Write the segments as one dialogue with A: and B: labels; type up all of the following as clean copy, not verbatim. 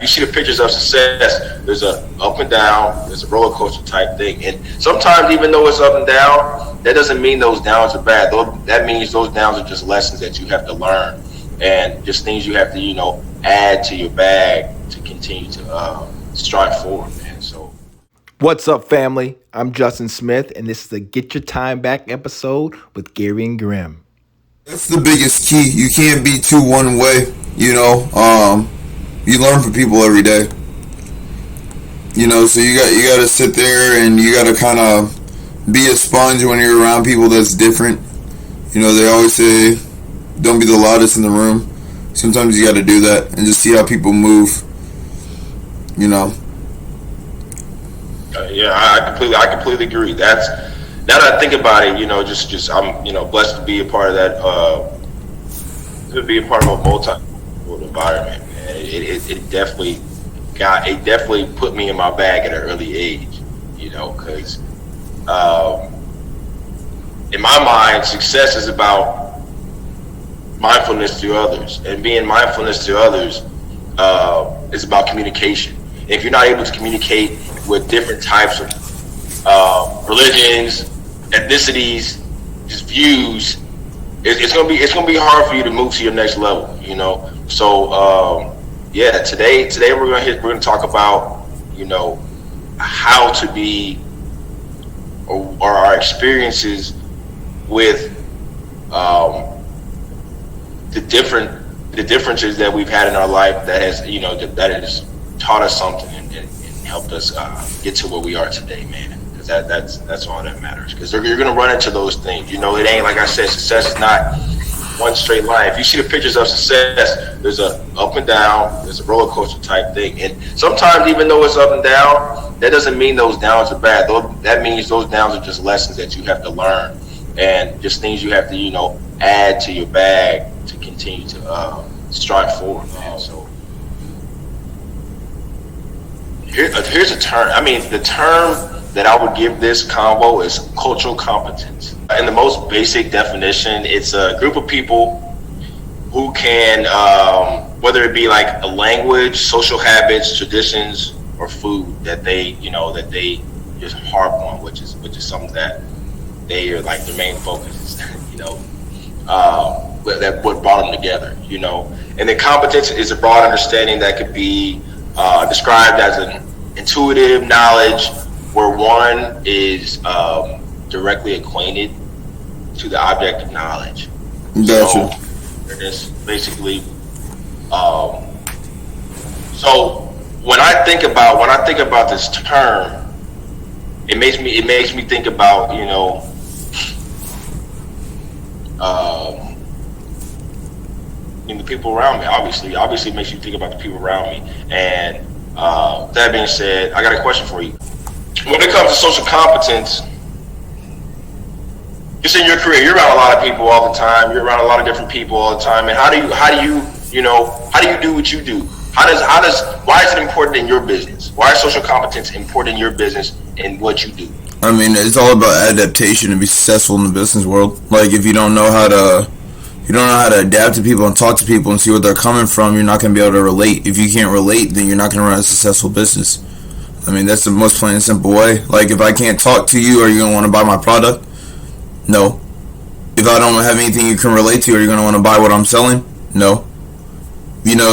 A: You see the pictures of success, there's a up and down, there's a roller coaster type thing. And sometimes even though it's up and down, that doesn't mean those downs are bad. That means those downs are just lessons that you have to learn and just things you have to, add to your bag to continue to strive forward, man. So
B: What's up, family? I'm Justin Smith, and this is the Get Your Time Back episode with Gerrion Grim.
C: That's the biggest key. You can't be too one way, You learn from people every day. So you got to sit there and you got to kind of be a sponge when you're around people that's different. They always say, don't be the loudest in the room. Sometimes you got to do that and just see how people move.
A: Yeah, I completely agree. Now that I think about it, just I'm blessed to be a part of that. To be a part of a multi-world environment. It definitely put me in my bag at an early age, because in my mind, success is about mindfulness to others, and being mindfulness to others is about communication. And if you're not able to communicate with different types of religions, ethnicities, just views, it's gonna be hard for you to move to your next level, So today we're gonna talk about how to be or our experiences with the differences that we've had in our life that has taught us something and helped us get to where we are today, man. Because that's all that matters. Because you're gonna run into those things. It ain't, like I said, success is not one straight line. If you see the pictures of success, there's a up and down, there's a roller coaster type thing. And sometimes even though it's up and down, that doesn't mean those downs are bad. That means those downs are just lessons that you have to learn and just things you have to, add to your bag to continue to strive forward, man. So here's a term. The term that I would give this combo is cultural competence. In the most basic definition, it's a group of people who can, whether it be like a language, social habits, traditions, or food that they just harp on, which is something that they are like their main focus, that what brought them together, And then competence is a broad understanding that could be described as an intuitive knowledge where one is directly acquainted to the object of knowledge.
C: Gotcha.
A: So it's basically, so when I think about this term, it makes me think about the people around me. Obviously it makes you think about the people around me. And that being said, I got a question for you. When it comes to social competence, just in your career, you're around a lot of people all the time. You're around a lot of different people all the time. And how do you do what you do? Why is it important in your business? Why is social competence important in your business and what you do?
C: It's all about adaptation to be successful in the business world. Like, if you don't know how to adapt to people and talk to people and see where they're coming from, you're not going to be able to relate. If you can't relate, then you're not going to run a successful business. That's the most plain and simple way. Like, if I can't talk to you, are you going to want to buy my product? No. If I don't have anything you can relate to, are you going to want to buy what I'm selling? No.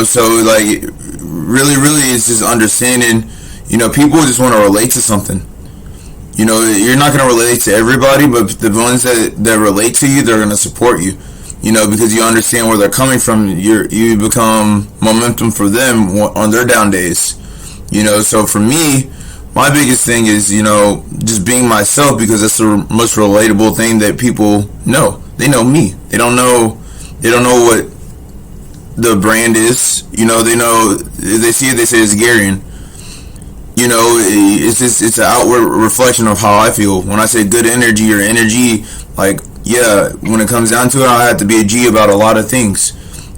C: So like, really it's just understanding, people just want to relate to something. You're not going to relate to everybody, but the ones that relate to you, they're going to support you. Because you understand where they're coming from. You become momentum for them on their down days. So for me, my biggest thing is, just being myself, because that's the most relatable thing that people know. They know me. They don't know what the brand is. They know, they see it, they say it's Gerrion. It's an outward reflection of how I feel. When I say good energy or energy, like, yeah, when it comes down to it, I have to be a G about a lot of things.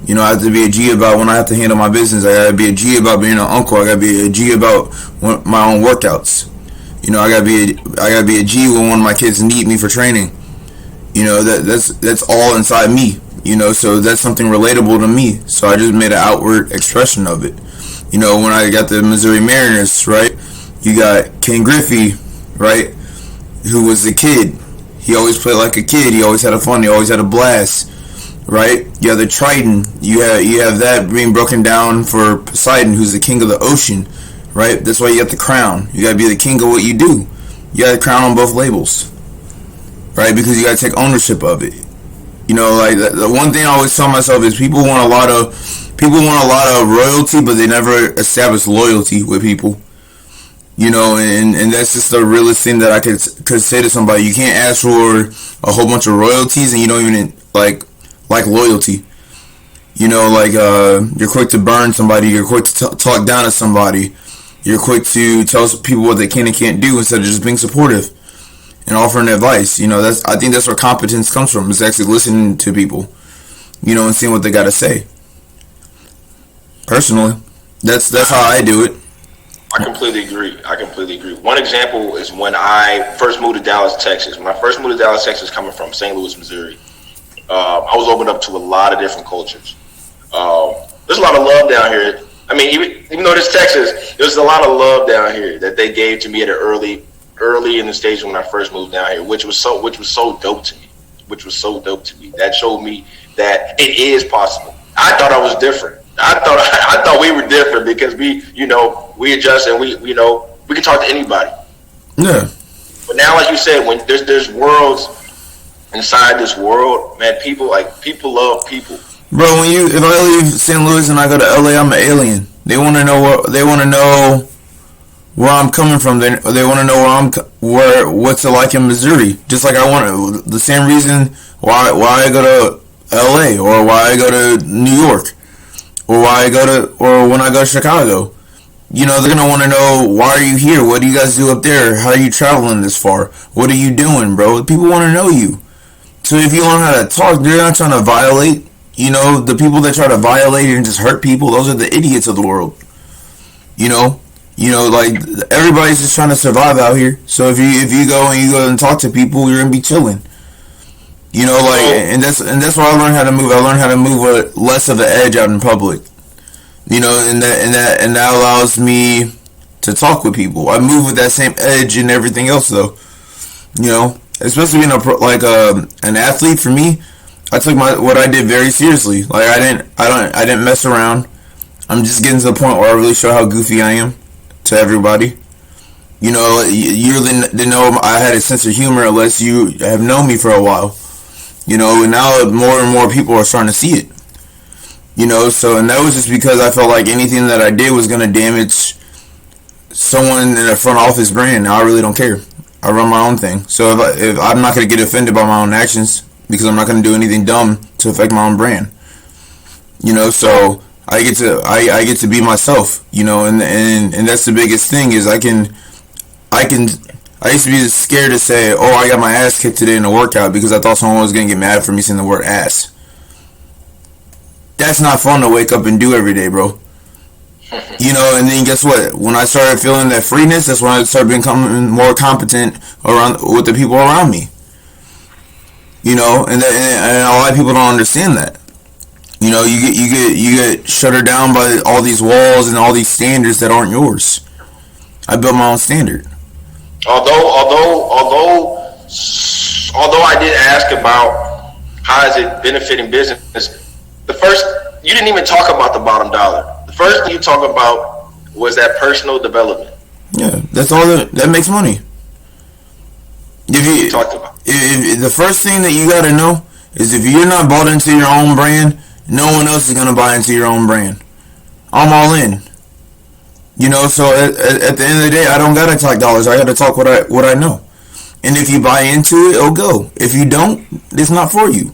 C: I have to be a G about when I have to handle my business. I gotta be a G about being an uncle. I gotta be a G about my own workouts. I gotta be a G when one of my kids need me for training. That's all inside me. So that's something relatable to me. So I just made an outward expression of it. You know, when I got the Missouri Mariners, right? You got Ken Griffey, right? Who was the kid. He always played like a kid. He always had a fun. He always had a blast, right? You have the Triton. You have that being broken down for Poseidon, who's the king of the ocean, right? That's why you got the crown. You got to be the king of what you do. You got the crown on both labels, right? Because you got to take ownership of it. You know, like the one thing I always tell myself is people want a lot of royalty, but they never establish loyalty with people. You know, and that's just the realest thing that I could say to somebody. You can't ask for a whole bunch of royalties and you don't even like loyalty. You know, like you're quick to burn somebody, you're quick to talk down to somebody, you're quick to tell people what they can and can't do instead of just being supportive and offering advice. You know, I think that's where competence comes from. Is actually listening to people, you know, and seeing what they got to say. Personally, that's how I do it.
A: I completely agree. One example is when I first moved to Dallas, Texas. When I first moved to Dallas, Texas, coming from St. Louis, Missouri, I was opened up to a lot of different cultures. There's a lot of love down here. I mean, even though it's Texas, there's a lot of love down here that they gave to me at an early in the stage when I first moved down here, which was so dope to me. That showed me that it is possible. I thought I was different. I thought we were different because we adjust and we can talk to anybody.
C: Yeah.
A: But now, like you said, when there's worlds inside this world, man, people love people.
C: Bro, if I leave St. Louis and I go to LA, I'm an alien. They want to know where I'm coming from. They want to know what's it like in Missouri. Just like I want the same reason why I go to LA or why I go to New York. Or when I go to Chicago. You know, they're going to want to know, why are you here? What do you guys do up there? How are you traveling this far? What are you doing, bro? People want to know you. So if you learn how to talk, they're not trying to violate. You know, the people that try to violate and just hurt people, those are the idiots of the world. You know, like, everybody's just trying to survive out here. So if you go and talk to people, you're going to be chilling. You know, like, and that's why I learned how to move. I learned how to move with less of an edge out in public. You know, and that allows me to talk with people. I move with that same edge and everything else, though. You know, especially being an athlete. For me, I took what I did very seriously. Like I didn't mess around. I'm just getting to the point where I really show how goofy I am to everybody. You know, you really didn't know I had a sense of humor unless you have known me for a while. You know, and now more and more people are starting to see it. You know, and that was just because I felt like anything that I did was going to damage someone in a front office brand. Now I really don't care. I run my own thing. So if I'm not going to get offended by my own actions because I'm not going to do anything dumb to affect my own brand. You know, so I get to be myself. You know, and that's the biggest thing is I used to be scared to say, oh, I got my ass kicked today in a workout because I thought someone was going to get mad for me saying the word ass. That's not fun to wake up and do every day, bro. You know, and then guess what? When I started feeling that freeness, that's when I started becoming more competent with the people around me. You know, and a lot of people don't understand that. You know, you get shuttered down by all these walls and all these standards that aren't yours. I built my own standard.
A: Although I did ask about how is it benefiting business, you didn't even talk about the bottom dollar. The first thing you talk about was that personal development.
C: Yeah, that's all that makes money.
A: If
C: the first thing that you got to know is if you're not bought into your own brand, no one else is going to buy into your own brand. I'm all in. You know, so at the end of the day, I don't gotta talk dollars. I gotta talk what I know. And if you buy into it, it'll go. If you don't, it's not for you.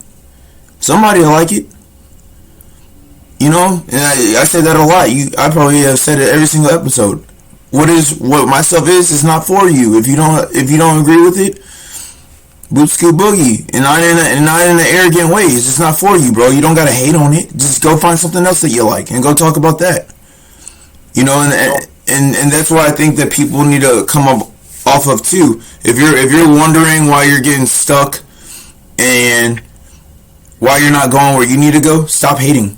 C: Somebody will like it. You know, and I say that a lot. I probably have said it every single episode. What my stuff is not for you. If you don't agree with it, boop scoop boogie. And not in an arrogant way. It's just not for you, bro. You don't gotta hate on it. Just go find something else that you like and go talk about that. You know, and that's why I think that people need to come up off of too. If you're wondering why you're getting stuck and why you're not going where you need to go, stop hating.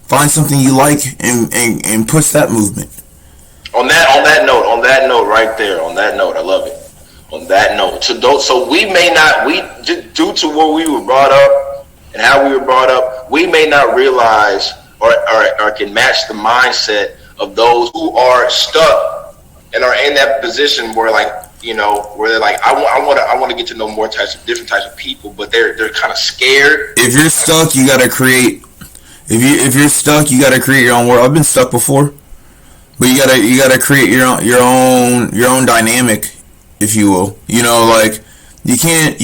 C: Find something you like and push that movement.
A: On that note, right there. On that note, I love it. On that note, so we may not, due to where we were brought up and how we were brought up, we may not realize or can match the mindset of those who are stuck and are in that position where, like, you know, where they're like, I want to get to know more different types of people, but they're kind of scared.
C: If you're stuck, you gotta create. If you're stuck, you gotta create your own world. I've been stuck before, but you gotta create your own dynamic, if you will. You know, like you can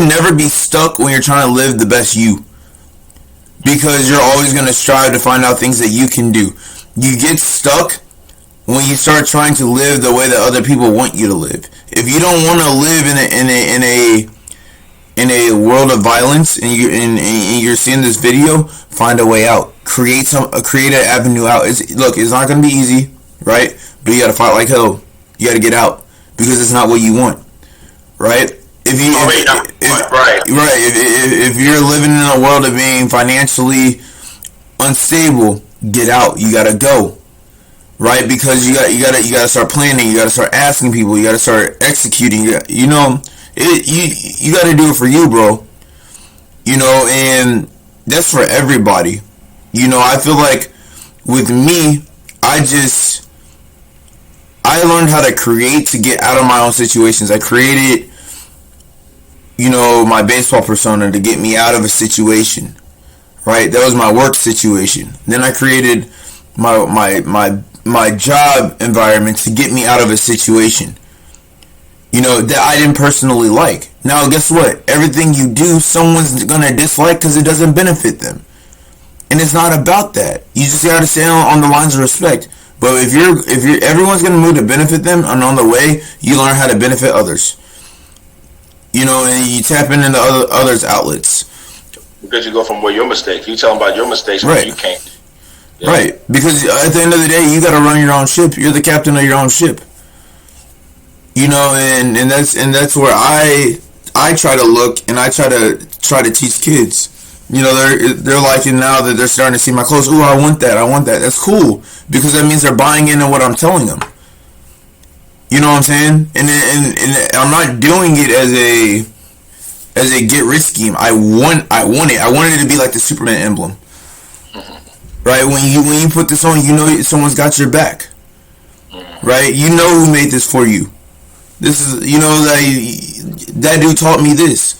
C: never be stuck when you're trying to live the best you, because you're always gonna strive to find out things that you can do. You get stuck when you start trying to live the way that other people want you to live. If you don't want to live in a world of violence and you're seeing this video, find a way out. Create an avenue out. It's not gonna be easy, right? But you gotta fight like hell. You gotta get out because it's not what you want, right? If you're living in a world of being financially unstable, get out. You gotta go. Right, because you gotta start planning. You gotta start asking people. You gotta start executing. You know, you gotta do it for you, bro. You know, and that's for everybody. You know, I feel like with me, I learned how to create to get out of my own situations. I created, you know, my baseball persona to get me out of a situation. Right, that was my work situation. Then I created my job environment to get me out of a situation, you know, that I didn't personally like. Now, guess what? Everything you do, someone's gonna dislike because it doesn't benefit them, and it's not about that. You just gotta stay on the lines of respect. But if you're everyone's gonna move to benefit them, and on the way, you learn how to benefit others. You know, and you tap into others' outlets.
A: Because you go from where your mistakes. You tell them about your mistakes, right? You can't.
C: Yeah. Right, because at the end of the day, you got to run your own ship. You're the captain of your own ship. You know, and that's where I try to look, and I try to teach kids. You know, they're liking now that they're starting to see my clothes. Ooh, I want that. That's cool, because that means they're buying into what I'm telling them. You know what I'm saying? And I'm not doing it as a get rich scheme. I want it. I wanted it to be like the Superman emblem. Right, when you put this on, you know someone's got your back. Right, you know who made this for you. This is, you know, that dude taught me this.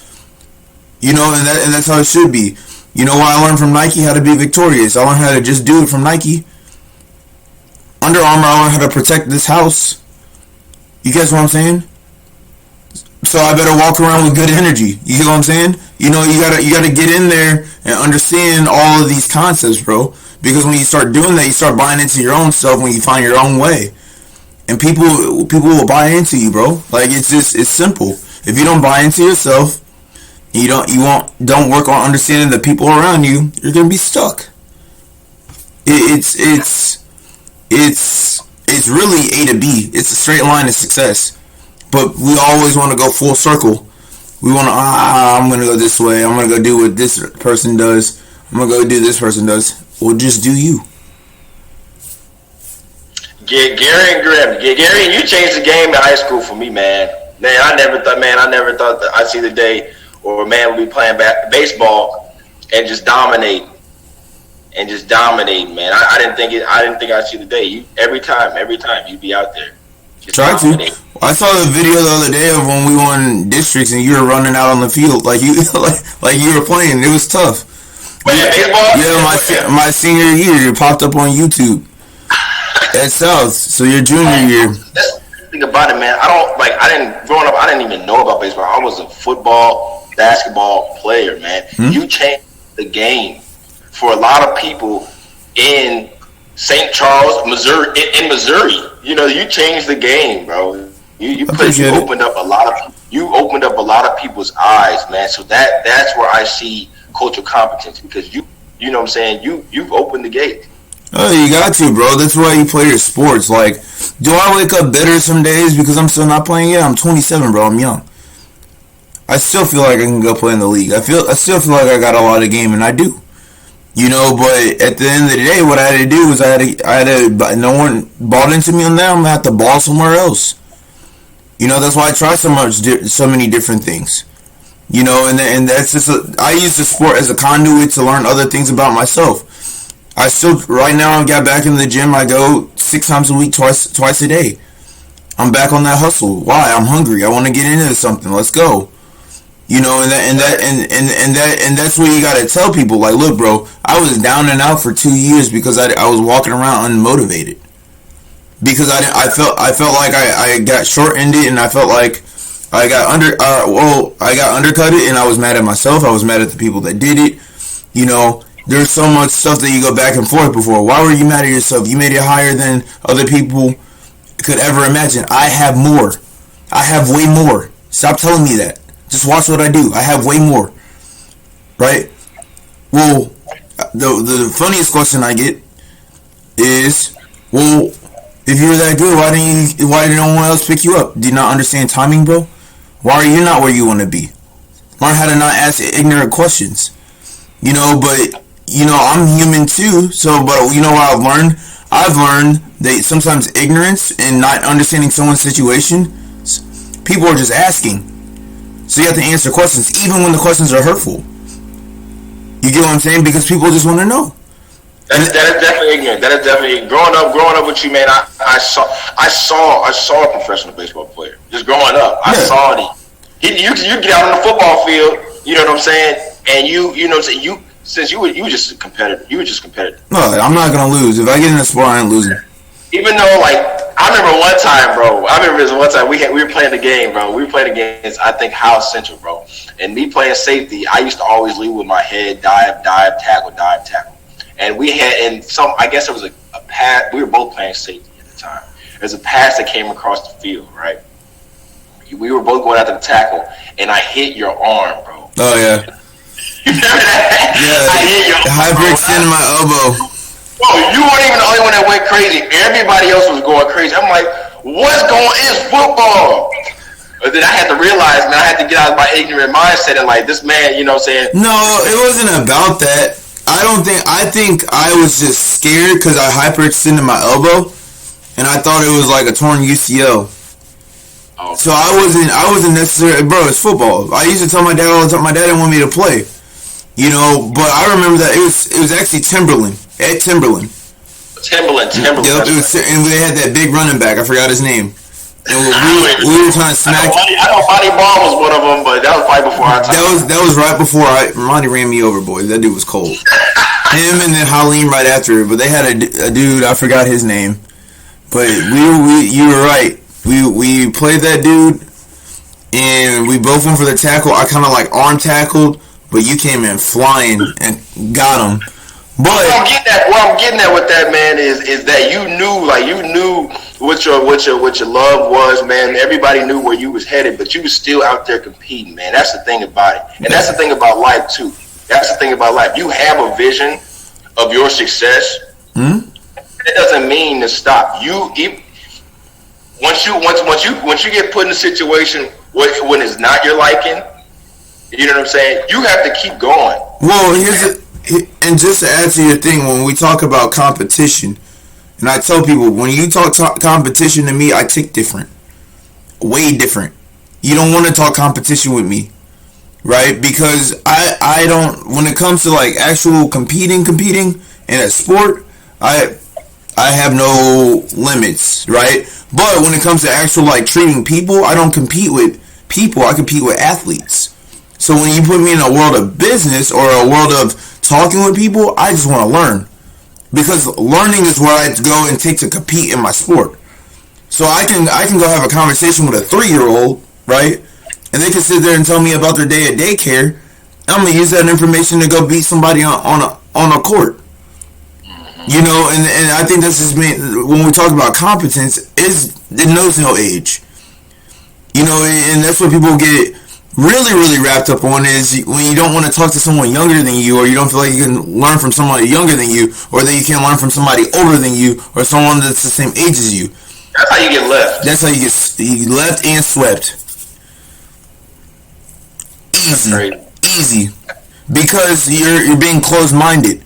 C: You know, and that's how it should be. You know what I learned from Nike? How to be victorious. I learned how to just do it from Nike. Under Armour, I learned how to protect this house. You guys know what I'm saying? So I better walk around with good energy. You know what I'm saying? You know, you gotta get in there and understand all of these concepts, bro. Because when you start doing that, you start buying into your own self when you find your own way. And people will buy into you, bro. Like, it's simple. If you don't buy into yourself, you don't work on understanding the people around you, you're gonna be stuck. It's really A to B. It's a straight line to success. But we always want to go full circle. We want to, I'm going to go this way. I'm going to go do what this person does. I'm going to go do this person does. Well, just do you.
A: Gerrion Grim. Gerrion, you changed the game in high school for me, man. I never thought that I'd see the day where a man would be playing baseball and just dominate. Man. I didn't think I'd see the day. Every time you'd be out there.
C: Try to. I saw the video the other day of when we won districts and you were running out on the field like you were playing. It was tough.
A: Baseball?
C: Yeah, my senior year, it popped up on YouTube at South. So your junior year.
A: That's the thing about it, man. Growing up, I didn't even know about baseball. I was a football, basketball player, man. You changed the game for a lot of people in St. Charles, Missouri. In Missouri, you know, you changed the game, bro. You opened up a lot of people's eyes, man. So that's where I see cultural competence, because you know what I'm saying, you've opened the gate.
C: Oh, you got to, bro. That's why you play your sports. Like, do I wake up bitter some days because I'm still not playing yet? I'm 27, bro. I'm young. I still feel like I can go play in the league. I still feel like I got a lot of game, and I do. You know, but at the end of the day, what I had to do was no one bought into me on that. I'm gonna have to ball somewhere else. You know, that's why I try so many different things. You know, and that's just I use the sport as a conduit to learn other things about myself. I still right now I got back in the gym. I go 6 times a week, twice a day. I'm back on that hustle. Why? I'm hungry. I want to get into something. Let's go. You know, and that's what you gotta tell people. Like, look, bro, I was down and out for 2 years because I was walking around unmotivated. Because I felt like I got short-ended, and I felt like I got undercutted, and I was mad at myself. I was mad at the people that did it. You know, there's so much stuff that you go back and forth before. Why were you mad at yourself? You made it higher than other people could ever imagine. I have more. I have way more. Stop telling me that. Just watch what I do. I have way more. Right? Well, the funniest question I get is, well, if you were that good, why didn't no one else pick you up? Do you not understand timing, bro? Why are you not where you want to be? Learn how to not ask ignorant questions. You know, but, you know, I'm human too. So, but you know what I've learned? I've learned that sometimes ignorance and not understanding someone's situation, people are just asking. So you have to answer questions, even when the questions are hurtful. You get what I'm saying? Because people just want to know.
A: That is definitely ignorant. That is definitely growing up with you, man. I saw a professional baseball player just growing up. I saw it. You get out on the football field. You know what I'm saying? And you know what I'm saying. Since you were just a competitor. You were just competitive.
C: No, I'm not gonna lose. If I get in a sport, I ain't losing.
A: Even though, like, I remember one time, bro. We were playing the game, bro. We were playing against, I think, House Central, bro. And me playing safety, I used to always lead with my head, dive, tackle. And we had, I guess it was a pass. We were both playing safety at the time. There's a pass that came across the field, right? We were both going after the tackle, and I hit your arm, bro.
C: Oh, yeah.
A: You remember that?
C: Yeah,
A: I hit your arm.
C: hyperextended my elbow.
A: Bro, you weren't even the only one that went crazy. Everybody else was going crazy. I'm like, it's football. But then I had to realize, man, I had to get out of my ignorant mindset and like, this man, you know what I'm saying?
C: No, it wasn't about that. I think I was just scared because I hyperextended my elbow, and I thought it was like a torn UCL. Oh. So I wasn't necessarily, bro, it's football. I used to tell my dad all the time, my dad didn't want me to play. You know, but I remember that it was actually Timberland. At Timberland.
A: Timberland.
C: Yep, and they had that big running back. I forgot his name. And we were trying to smack.
A: I know Monty Ball was one of them, but that was right before our time.
C: That was right before Monty ran me over, boys. That dude was cold. Him and then Halim right after it. But they had a dude, I forgot his name. But you were right. We played that dude, and we both went for the tackle. I kind of like arm tackled, but you came in flying and got him. But
A: what I'm getting at with that, man, is that you knew what your love was, man. Everybody knew where you was headed, but you was still out there competing, man. That's the thing about it, and that's the thing about life too. That's the thing about life. You have a vision of your success. It doesn't mean to stop. Once you get put in a situation when it's not your liking, you know what I'm saying? You have to keep going.
C: Well, and just to add to your thing, when we talk about competition, and I tell people, when you talk competition to me, I tick different. Way different. You don't want to talk competition with me, right? Because I don't, when it comes to like actual competing in a sport, I have no limits, right? But when it comes to actual like treating people, I don't compete with people, I compete with athletes. So when you put me in a world of business or a world of talking with people, I just want to learn. Because learning is where I go and take to compete in my sport. So I can go have a conversation with a 3-year-old, right? And they can sit there and tell me about their day at daycare. I'm going to use that information to go beat somebody on a court. You know, and I think this is when we talk about competence, it knows no age. You know, and that's what people get really wrapped up on, is when you don't want to talk to someone younger than you, or you don't feel like you can learn from somebody younger than you, or that you can learn from somebody older than you, or someone that's the same age as you.
A: That's how you get left.
C: That's how you get left and swept. Easy. Because you're being closed-minded.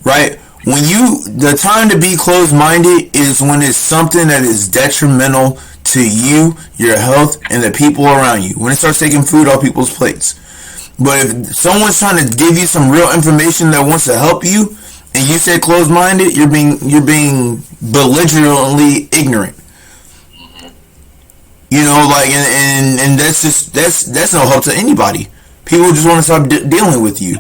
C: right? The time to be closed-minded is when it's something that is detrimental to you, your health, and the people around you. When it starts taking food off people's plates. But if someone's trying to give you some real information that wants to help you, and you say closed-minded, you're being belligerently ignorant. You know, like, and that's no help to anybody. People just want to stop dealing with you.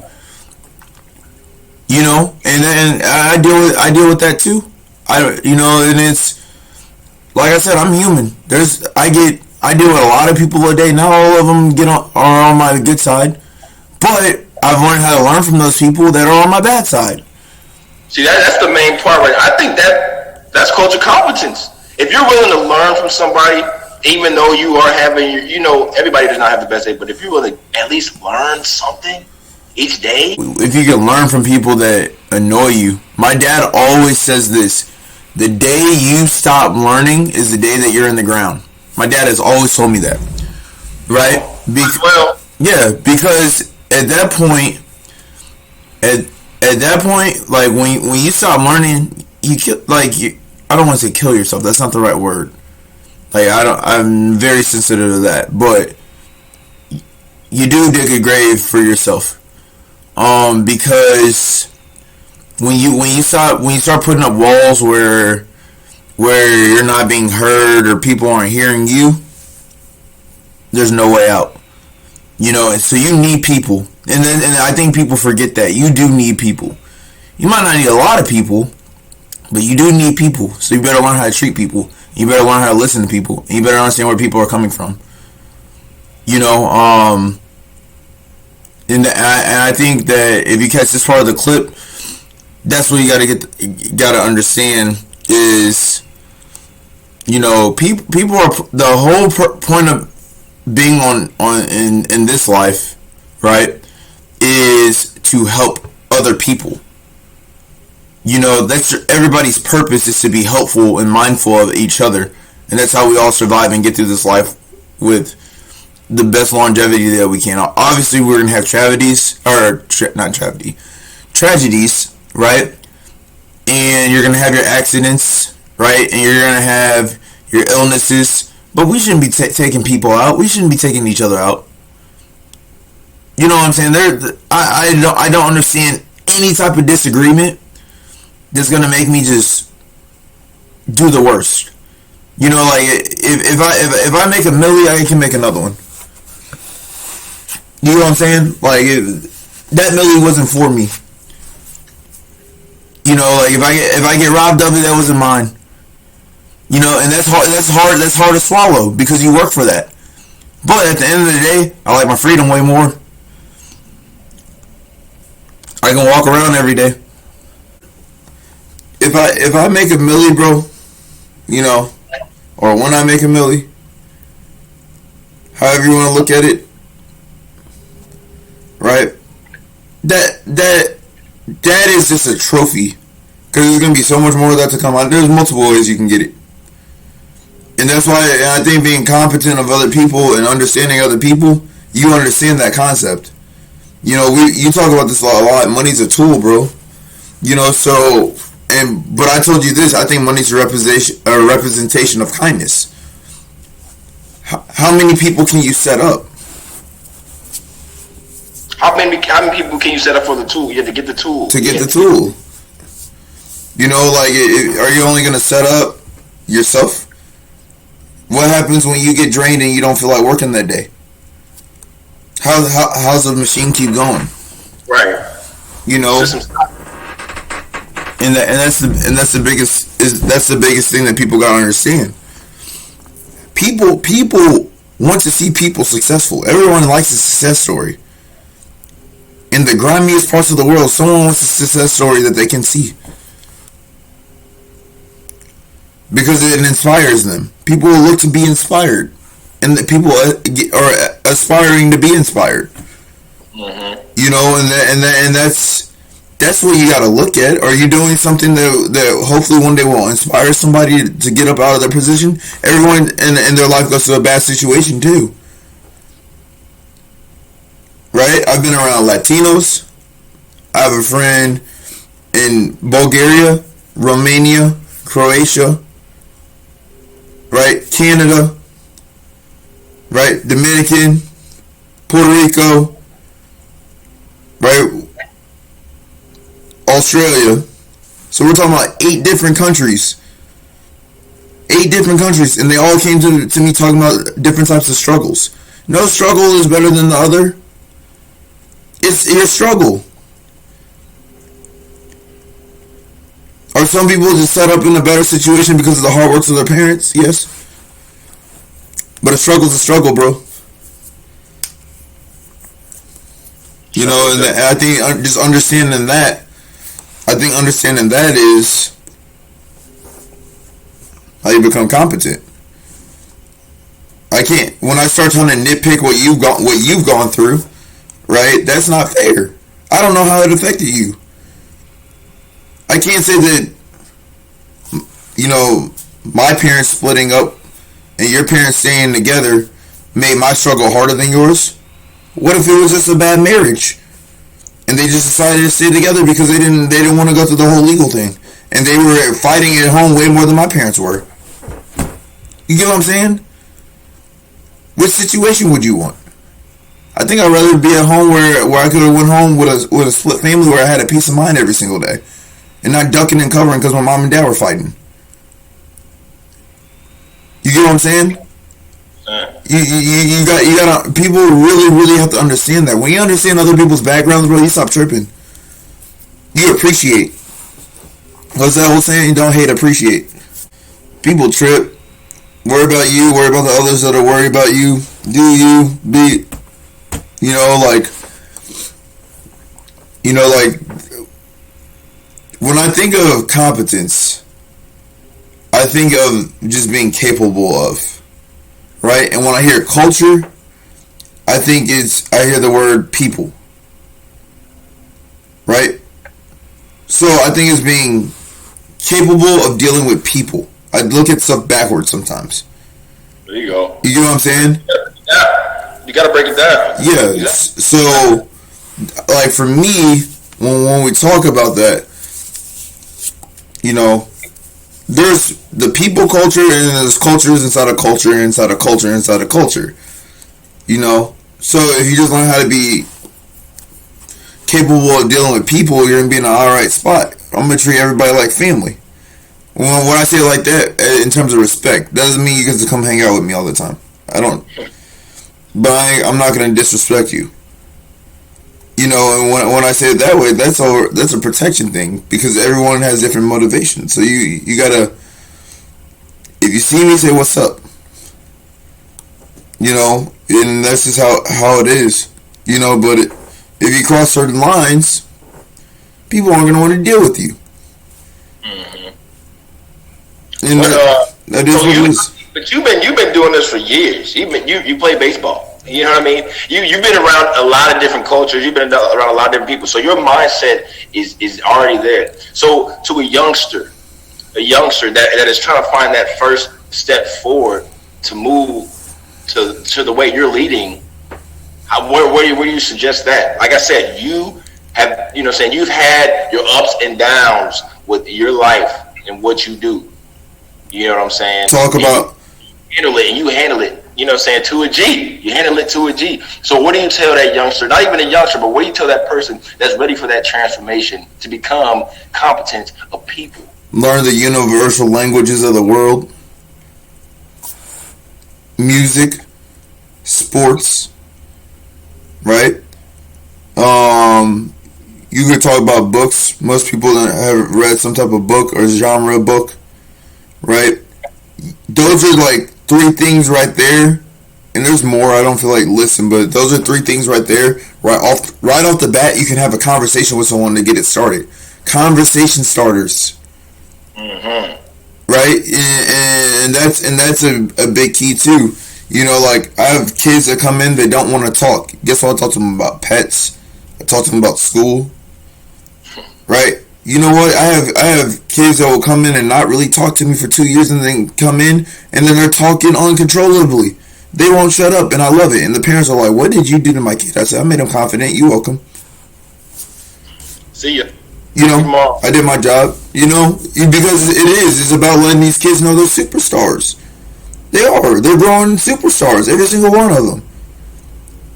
C: You know, and I deal with that too. And it's like I said, I'm human. I deal with a lot of people a day. Not all of them are on my good side, but I've learned how to learn from those people that are on my bad side.
A: See, that's the main part. Right? I think that's culture competence. If you're willing to learn from somebody, even though you are having, everybody does not have the best day, but if you're willing to at least learn something each day.
C: If you can learn from people that annoy you. My dad always says this: the day you stop learning is the day that you're in the ground. My dad has always told me that. Right? Because at that point, like when you stop learning, I don't want to say kill yourself. That's not the right word. I'm very sensitive to that, but you do dig a grave for yourself. Because when you start putting up walls where you're not being heard or people aren't hearing you, there's no way out. And so you need people. And I think people forget that. You do need people. You might not need a lot of people, but you do need people. So you better learn how to treat people. You better learn how to listen to people. And you better understand where people are coming from. And I think that if you catch this part of the clip, that's what you gotta understand is, people are the whole point of being in this life, right, is to help other people. That's everybody's purpose is to be helpful and mindful of each other, and that's how we all survive and get through this life with the best longevity that we can. Obviously, we're gonna have tragedies, right? And you're gonna have your accidents, right? And you're gonna have your illnesses. But we shouldn't be taking people out. We shouldn't be taking each other out. You know what I'm saying? I don't understand any type of disagreement that's gonna make me just do the worst. If I make a milli, I can make another one. You know what I'm saying? That milli wasn't for me. If I get robbed of it, that wasn't mine. And that's hard to swallow because you work for that. But at the end of the day, I like my freedom way more. I can walk around every day. If I make a milli, bro, or when I make a milli, however you want to look at it, right? That is just a trophy, because there's gonna be so much more of that to come out. There's multiple ways you can get it, and that's why I think being competent of other people and understanding other people, you understand that concept. You talk about this a lot. Money's a tool, bro. But I told you this. I think money's a representation of kindness. How many people can you set up?
A: How many people can you set up for the tool? You have to get the tool.
C: To get the tool. Are you only going to set up yourself? What happens when you get drained and you don't feel like working that day? How's the machine keep going?
A: Right.
C: And that's the biggest thing that people gotta understand. People want to see people successful. Everyone likes a success story. In the grimiest parts of the world, someone wants a success story that they can see. Because it inspires them. People will look to be inspired. And the people are aspiring to be inspired. Mm-hmm. And that's what you gotta look at. Are you doing something that hopefully one day will inspire somebody to get up out of their position? Everyone in their life goes through a bad situation too. Right? I've been around Latinos. I have a friend in Bulgaria, Romania, Croatia, right? Canada, right? Dominican, Puerto Rico, right? Australia. So we're talking about 8 different countries. 8 different countries, and they all came to me talking about different types of struggles. No struggle is better than the other. It's your struggle. Are some people just set up in a better situation because of the hard work of their parents? Yes. But a struggle's a struggle, bro. You know, and I think just understanding that, is how you become competent. I can't. When I start trying to nitpick what you've gone through, right? That's not fair. I don't know how it affected you. I can't say that, you know, my parents splitting up and your parents staying together made my struggle harder than yours. What if it was just a bad marriage and they just decided to stay together because they didn't want to go through the whole legal thing, and they were fighting at home way more than my parents were? You get what I'm saying? Which situation would you want? I think I'd rather be at home where I could have went home with a split family where I had a peace of mind every single day, and not ducking and covering because my mom and dad were fighting. You get what I'm saying? You gotta, people really have to understand that. When you understand other people's backgrounds, bro, you stop tripping. You appreciate. What's that whole saying? Don't hate, appreciate. People trip. Worry about you, worry about the others that are worried about you. Do you, be, you know, like, when I think of competence, I think of just being capable of, right? And when I hear culture, I hear the word people, right? So I think it's being capable of dealing with people. I look at stuff backwards sometimes.
A: There you go.
C: You get what I'm saying?
A: Yeah. You gotta break it down.
C: Yeah. So, like, for me, when we talk about that, you know, there's the people culture, and there's cultures inside a culture, inside a culture, inside a culture. You know? So if you just learn how to be capable of dealing with people, you're going to be in an alright spot. I'm going to treat everybody like family. When I say it like that, in terms of respect, doesn't mean you get to come hang out with me all the time. I don't. But I'm not going to disrespect you. You know, and when I say it that way, that's a protection thing, because everyone has different motivations. So you gotta, if you see me, say what's up. You know, and that's just how it is. You know, but if you cross certain lines, people aren't gonna want to deal with you.
A: Mm-hmm.
C: And that is what it is.
A: But you've been doing this for years. You play baseball. You know what I mean? You've been around a lot of different cultures. You've been around a lot of different people. So your mindset is already there. So to a youngster that is trying to find that first step forward to move to the way you're leading, where do you suggest that? Like I said, you have, you know what I'm saying, you've had your ups and downs with your life and what you do. You know what I'm saying?
C: Talk about.
A: You handle it, you know what I'm saying, to a G. You handle it to a G. So what do you tell that youngster, not even a youngster, but what do you tell that person that's ready for that transformation to become competent of people?
C: Learn the universal languages of the world. Music, sports, right? You could talk about books. Most people have read some type of book or genre book, right? Those are like 3 things right there, and there's more. I don't feel like listening, but those are 3 things right there. Right off the bat, you can have a conversation with someone to get it started. Conversation starters,
A: mm-hmm.
C: Right? And that's a big key too. You know, like, I have kids that come in, they don't want to talk. Guess what? I talk to them about pets. I talk to them about school. Right? You know what? I have kids that will come in and not really talk to me for 2 years, and then come in and then they're talking uncontrollably. They won't shut up, and I love it. And the parents are like, "What did you do to my kid?" I said, "I made him confident. You welcome."
A: See ya.
C: You know, I did my job. You know, because it's about letting these kids know they're superstars. They are. They're growing superstars. Every single one of them.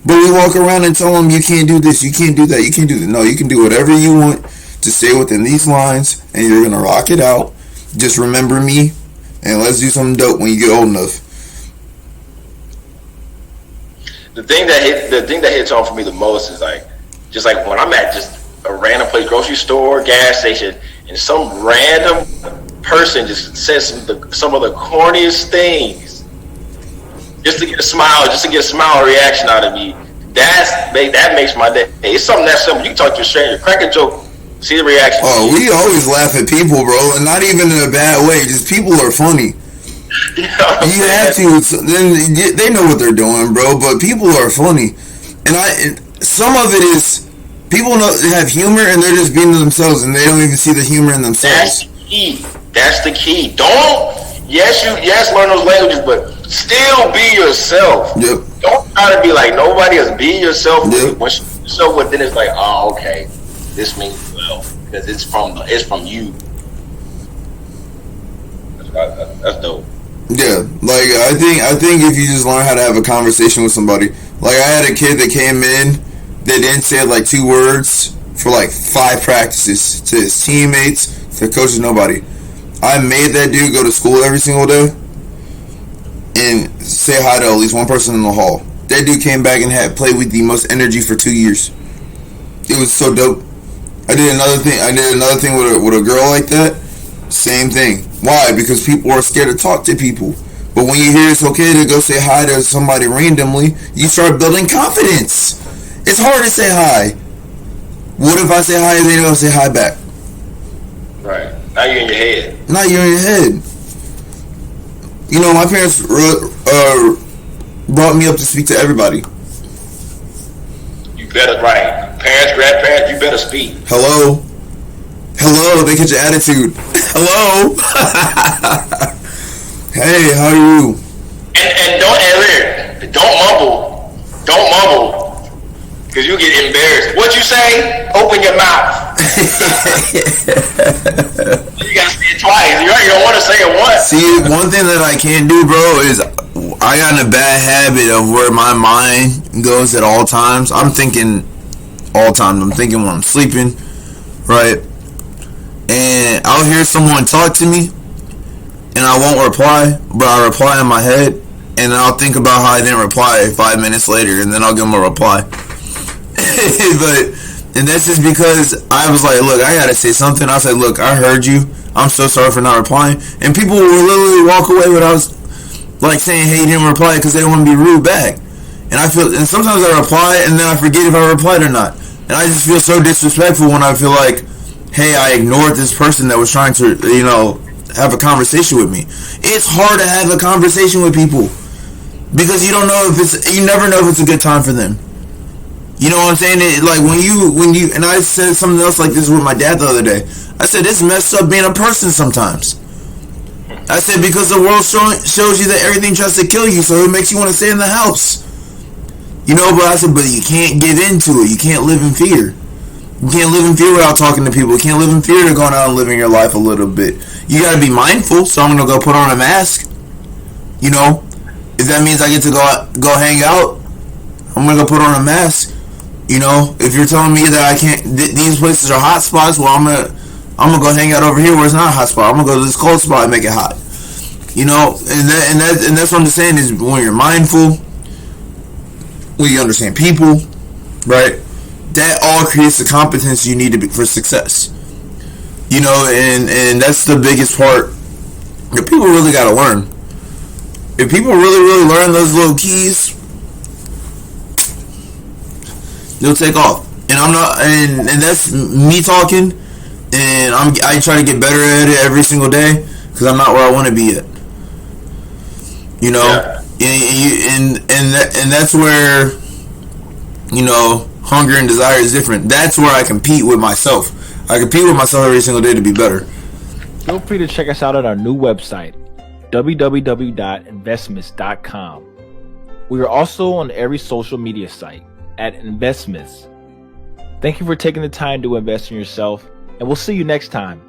C: But we walk around and tell them you can't do this, you can't do that, you can't do that. No, you can do whatever you want to stay within these lines, and you're gonna rock it out. Just remember me, and let's do something dope when you get old enough.
A: The thing that hits home for me the most is like, just like when I'm at just a random place, grocery store, gas station, and some random person just says some of the corniest things, just to get a smile, reaction out of me. That makes my day. It's something that simple. You can talk to a stranger, crack a joke, see the reaction.
C: Oh, we always laugh at people, bro, and not even in a bad way. Just people are funny. You have to. Then they know what they're doing, bro. But people are funny, and some of it is people have humor, and they're just being themselves, and they don't even see the humor in themselves.
A: That's the key. Learn those languages, but still be yourself.
C: Yep.
A: Don't try to be like nobody else. Be yourself.
C: Yep.
A: Once you're yourself, then it's like, oh, okay, this means well because it's from you. That's dope.
C: Yeah, like I think if you just learn how to have a conversation with somebody, like I had a kid that came in that didn't say like 2 words for like 5 practices to his teammates, to coaches, nobody. I made that dude go to school every single day and say hi to at least one person in the hall. That dude came back and had played with the most energy for 2 years. It was so dope. I did another thing with a girl like that. Same thing. Why? Because people are scared to talk to people. But when you hear it's okay to go say hi to somebody randomly, you start building confidence. It's hard to say hi. What if I say hi and they don't say hi back?
A: Right. Now you're in your head.
C: Now you're in your head. You know, my parents brought me up to speak to everybody.
A: You better, right. Parents, grandparents, you better speak.
C: Hello, they get your attitude. Hello. Hey, how are you?
A: And don't mumble, because you get embarrassed. What you say? Open your mouth. You gotta say it twice. You don't want to say it once.
C: See, one thing that I can't do, bro, is I got in a bad habit of where my mind goes at all times. I'm thinking all times. I'm thinking when I'm sleeping, right? And I'll hear someone talk to me, and I won't reply, but I reply in my head, and I'll think about how I didn't reply 5 minutes later, and then I'll give them a reply. And that's just because I was like, look, I gotta say something. I said, look, I heard you. I'm so sorry for not replying. And people will literally walk away when I was like saying, hey, you didn't reply, because they don't want to be rude back. And sometimes I reply, and then I forget if I replied or not. And I just feel so disrespectful when I feel like, hey, I ignored this person that was trying to, have a conversation with me. It's hard to have a conversation with people because you never know if it's a good time for them. You know what I'm saying? Like when you, and I said something else like this with my dad the other day. I said, it's messed up being a person sometimes. I said, because the world shows you that everything tries to kill you, so it makes you want to stay in the house. But I said, but you can't give into it. You can't live in fear. You can't live in fear without talking to people. You can't live in fear to going out and living your life a little bit. You got to be mindful, so I'm going to go put on a mask. If that means I get to go hang out, I'm going to go put on a mask. If you're telling me that I can't, these places are hot spots, well, I'm going to go hang out over here where it's not a hot spot. I'm going to go to this cold spot and make it hot. And that's what I'm just saying is when you're mindful, when you understand people, right? That all creates the competence you need for success. And that's the biggest part that people really got to learn. If people really learn those little keys, they'll take off. And I'm not, and that's me talking, and I try to get better at it every single day because I'm not where I want to be at.
A: Yeah.
C: And that's where hunger and desire is different. That's where I compete with myself. I compete with myself every single day to be better.
B: Feel free to check us out at our new website, www.investments.com. We are also on every social media site at Investments. Thank you for taking the time to invest in yourself, and we'll see you next time